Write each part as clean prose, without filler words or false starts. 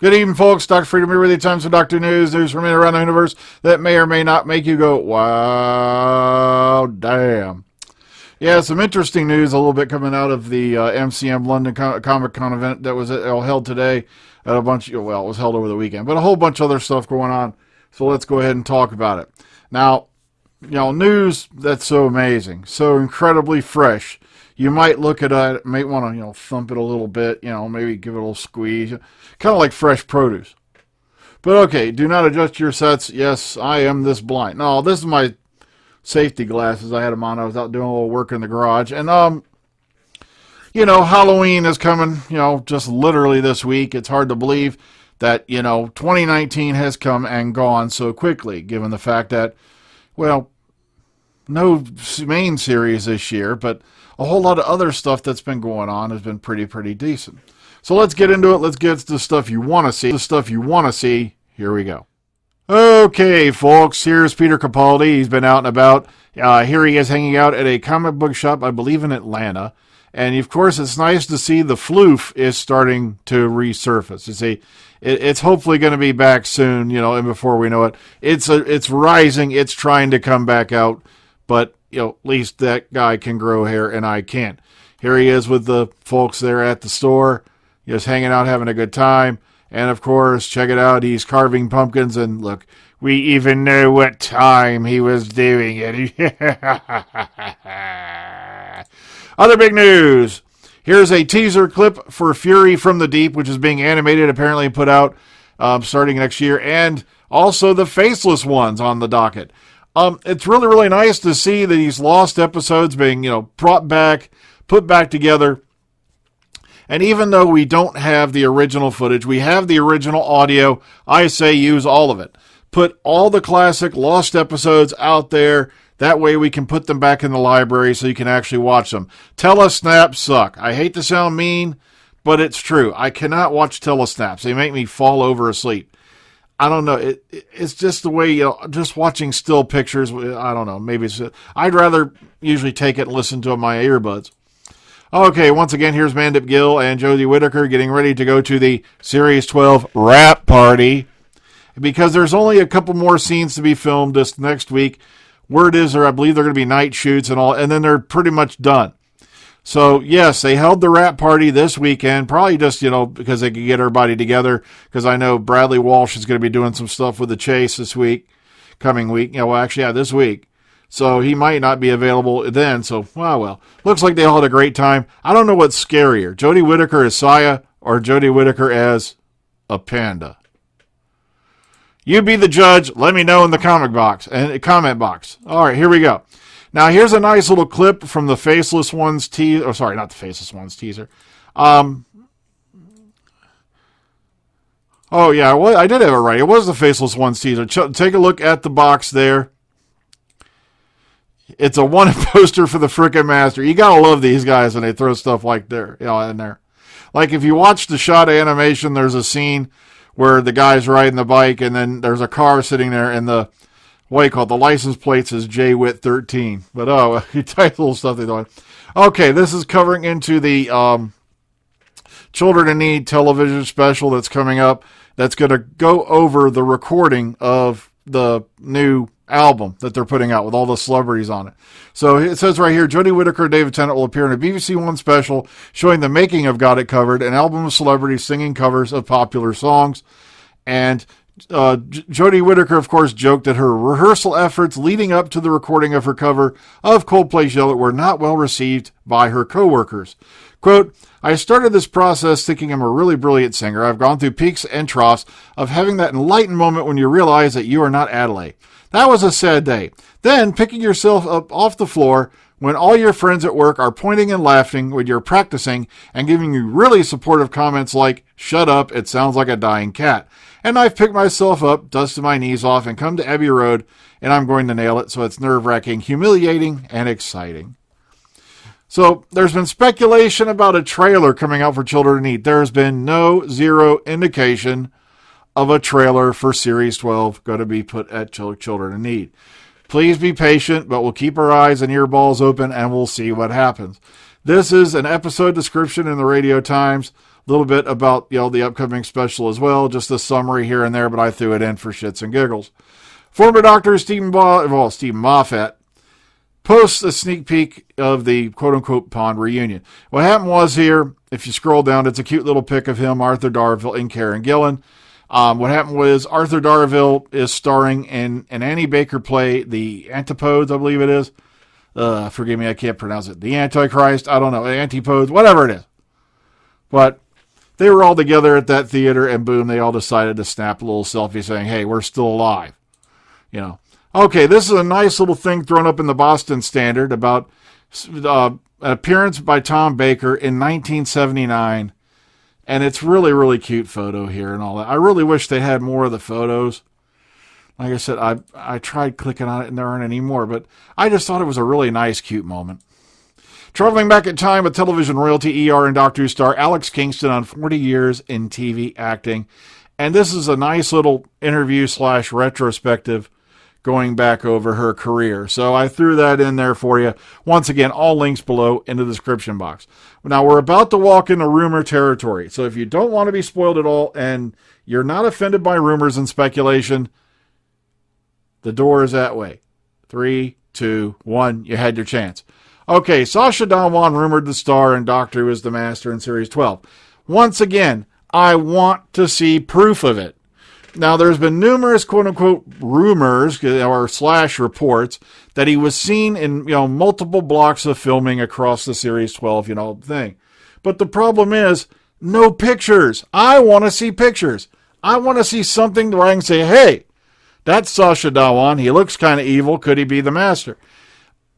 Good evening, folks. Dr. Freedom here with you. Time for Doctor News. News from in and around the universe that may or may not make you go, wow, damn. Yeah, some interesting news a little bit coming out of the MCM London Comic Con event that was held today. At a bunch, well, it was held over the weekend, but a whole bunch of other stuff going on. So let's go ahead and talk about it. Now, news that's so amazing, so incredibly fresh. You might look at it, might want to, thump it a little bit, maybe give it a little squeeze, kind of like fresh produce. But okay, do not adjust your sets. Yes, I am this blind. No, this is my safety glasses. I had them on. I was out doing a little work in the garage. And, Halloween is coming, just literally this week. It's hard to believe that, 2019 has come and gone so quickly, given the fact that, well, no main series this year, but a whole lot of other stuff that's been going on has been pretty decent. So let's get into it. Let's get to the stuff you want to see. The stuff you want to see. Here we go. Okay, folks, here's Peter Capaldi. He's been out and about. Here he is hanging out at a comic book shop, I believe in Atlanta. And, of course, it's nice to see the floof is starting to resurface. You see, it's hopefully going to be back soon, and before we know it. It's rising. It's trying to come back out. But, at least that guy can grow hair and I can't. Here he is with the folks there at the store, just hanging out, having a good time. And, of course, check it out. He's carving pumpkins. And, look, we even know what time he was doing it. Other big news. Here's a teaser clip for Fury from the Deep, which is being animated, apparently put out starting next year. And also the Faceless ones on the docket. It's really nice to see that these lost episodes being, brought back, put back together. And even though we don't have the original footage, we have the original audio, I say use all of it. Put all the classic lost episodes out there. That way we can put them back in the library so you can actually watch them. Telesnaps suck. I hate to sound mean, but it's true. I cannot watch telesnaps. They make me fall over asleep. I don't know. It's just the way, just watching still pictures. I don't know. Maybe I'd rather usually take it and listen to it on my earbuds. Okay, once again, here's Mandip Gill and Jodie Whittaker getting ready to go to the Series 12 wrap party. Because there's only a couple more scenes to be filmed this next week. Word is, I believe they're going to be night shoots and all, and then they're pretty much done. So, yes, they held the wrap party this weekend, probably just, because they could get everybody together, because I know Bradley Walsh is going to be doing some stuff with the Chase this coming week. This week. So he might not be available then, so, well. Looks like they all had a great time. I don't know what's scarier, Jodie Whittaker as Sacha or Jodie Whittaker as a panda. You be the judge. Let me know in the comment box. All right, here we go. Now, here's a nice little clip from the Faceless Ones teaser. Oh, sorry, not the Faceless Ones teaser. Oh, yeah, I did have it right. It was the Faceless Ones teaser. Take a look at the box there. It's a one poster for the frickin' Master. You gotta love these guys when they throw stuff like there, in there. Like, if you watch the shot animation, there's a scene where the guy's riding the bike, and then there's a car sitting there, and the license plate says JWIT13. But, you type little stuff they don't. Okay, this is covering into the Children in Need television special that's coming up. That's going to go over the recording of the new album that they're putting out with all the celebrities on it. So it says right here, Jodie Whittaker and David Tennant will appear in a BBC One special showing the making of Got It Covered, an album of celebrities singing covers of popular songs. And Jodie Whittaker, of course, joked that her rehearsal efforts leading up to the recording of her cover of Coldplay's Yell It were not well received by her co-workers. Quote, I started this process thinking I'm a really brilliant singer. I've gone through peaks and troughs of having that enlightened moment when you realize that you are not Adelaide. That was a sad day. Then picking yourself up off the floor when all your friends at work are pointing and laughing when you're practicing and giving you really supportive comments like, shut up, it sounds like a dying cat. And I've picked myself up, dusted my knees off, and come to Abbey Road, and I'm going to nail it, so it's nerve-wracking, humiliating, and exciting. So there's been speculation about a trailer coming out for Children in Need. There's been zero indication of a trailer for Series 12 going to be put at Children in Need. Please be patient, but we'll keep our eyes and earballs open, and we'll see what happens. This is an episode description in the Radio Times. A little bit about, the upcoming special as well. Just a summary here and there, but I threw it in for shits and giggles. Former Doctor Steven Moffat posts a sneak peek of the quote-unquote Pond reunion. What happened was here, if you scroll down, it's a cute little pic of him, Arthur Darvill, and Karen Gillan. What happened was Arthur Darvill is starring in an Annie Baker play, The Antipodes, I believe it is. Forgive me, I can't pronounce it. The Antichrist, I don't know, Antipodes, whatever it is. But they were all together at that theater, and boom, they all decided to snap a little selfie saying, hey, we're still alive. Okay, this is a nice little thing thrown up in the Boston Standard about an appearance by Tom Baker in 1979. And it's really, really cute photo here and all that. I really wish they had more of the photos. Like I said, I tried clicking on it and there aren't any more, but I just thought it was a really nice, cute moment. Traveling back in time with television royalty, ER and Doctor Who star Alex Kingston on 40 years in TV acting. And this is a nice little interview / retrospective going back over her career. So I threw that in there for you. Once again, all links below in the description box. Now, we're about to walk into rumor territory. So if you don't want to be spoiled at all and you're not offended by rumors and speculation, the door is that way. 3, 2, 1, you had your chance. Okay, Sacha Dhawan rumored the star and Doctor Who is the Master in Series 12. Once again, I want to see proof of it. Now, there's been numerous quote-unquote rumors or / reports that he was seen in, multiple blocks of filming across the Series 12, thing. But the problem is, no pictures. I want to see pictures. I want to see something where I can say, hey, that's Sacha Dhawan. He looks kind of evil. Could he be the Master?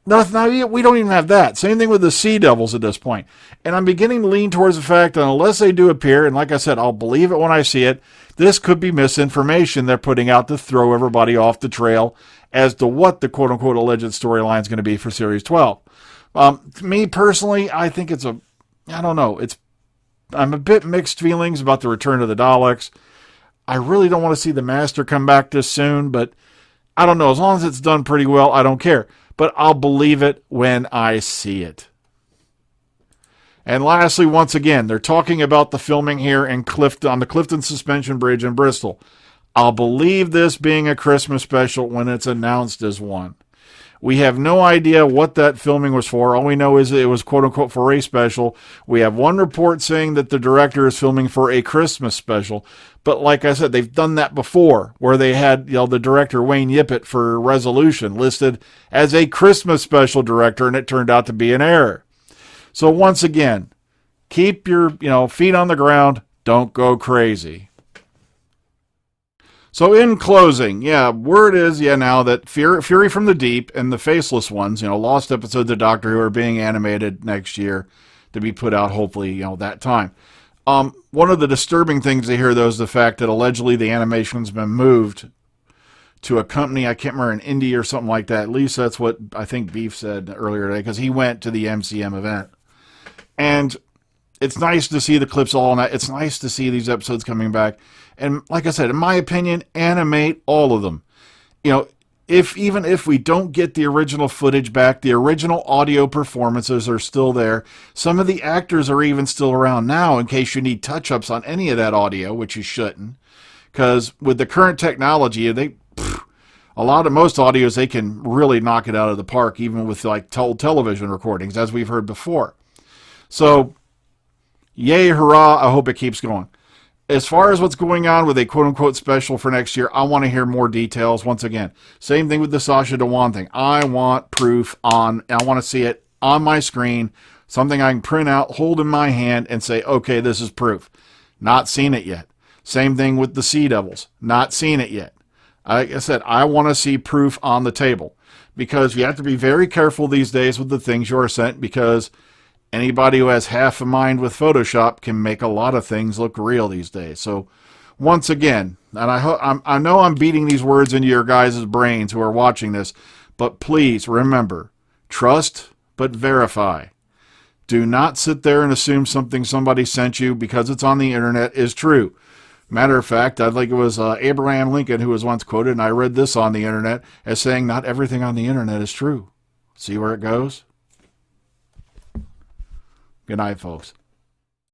Nothing. We don't even have that. Same thing with the Sea Devils at this point. And I'm beginning to lean towards the fact that unless they do appear, and like I said, I'll believe it when I see it, this could be misinformation they're putting out to throw everybody off the trail as to what the quote-unquote alleged storyline is going to be for Series 12. Me personally, I think I don't know. I'm a bit mixed feelings about the return of the Daleks. I really don't want to see the Master come back this soon, but I don't know. As long as it's done pretty well, I don't care. But I'll believe it when I see it. And lastly, once again, they're talking about the filming here on the Clifton Suspension Bridge in Bristol. I'll believe this being a Christmas special when it's announced as one. We have no idea what that filming was for. All we know is it was quote-unquote for a special. We have one report saying that the director is filming for a Christmas special. But like I said, they've done that before, where they had the director Wayne Yippitt for Resolution listed as a Christmas special director, and it turned out to be an error. So once again, keep your feet on the ground. Don't go crazy. So in closing, word is now that Fury from the Deep and the Faceless ones, lost episodes of Doctor Who are being animated next year to be put out hopefully, that time. One of the disturbing things to hear, though, is the fact that allegedly the animation's been moved to a company, I can't remember, in India or something like that. At least that's what I think Beef said earlier today, because he went to the MCM event. And it's nice to see the clips all on that. It's nice to see these episodes coming back. And like I said, in my opinion, animate all of them. Even if we don't get the original footage back, the original audio performances are still there. Some of the actors are even still around now in case you need touch-ups on any of that audio, which you shouldn't. Because with the current technology, most audios, they can really knock it out of the park, even with old television recordings, as we've heard before. So, yay, hurrah, I hope it keeps going. As far as what's going on with a quote-unquote special for next year, I want to hear more details. Once again, same thing with the Sacha Dhawan thing. I want proof I want to see it on my screen, something I can print out, hold in my hand, and say, okay, this is proof. Not seen it yet. Same thing with the Sea Devils. Not seen it yet. Like I said, I want to see proof on the table, because you have to be very careful these days with the things you are sent, because anybody who has half a mind with Photoshop can make a lot of things look real these days. So, once again, and I know I'm beating these words into your guys' brains who are watching this, but please remember, trust but verify. Do not sit there and assume something somebody sent you because it's on the internet is true. Matter of fact, I think it was Abraham Lincoln who was once quoted, and I read this on the internet, as saying not everything on the internet is true. See where it goes? Good night, folks.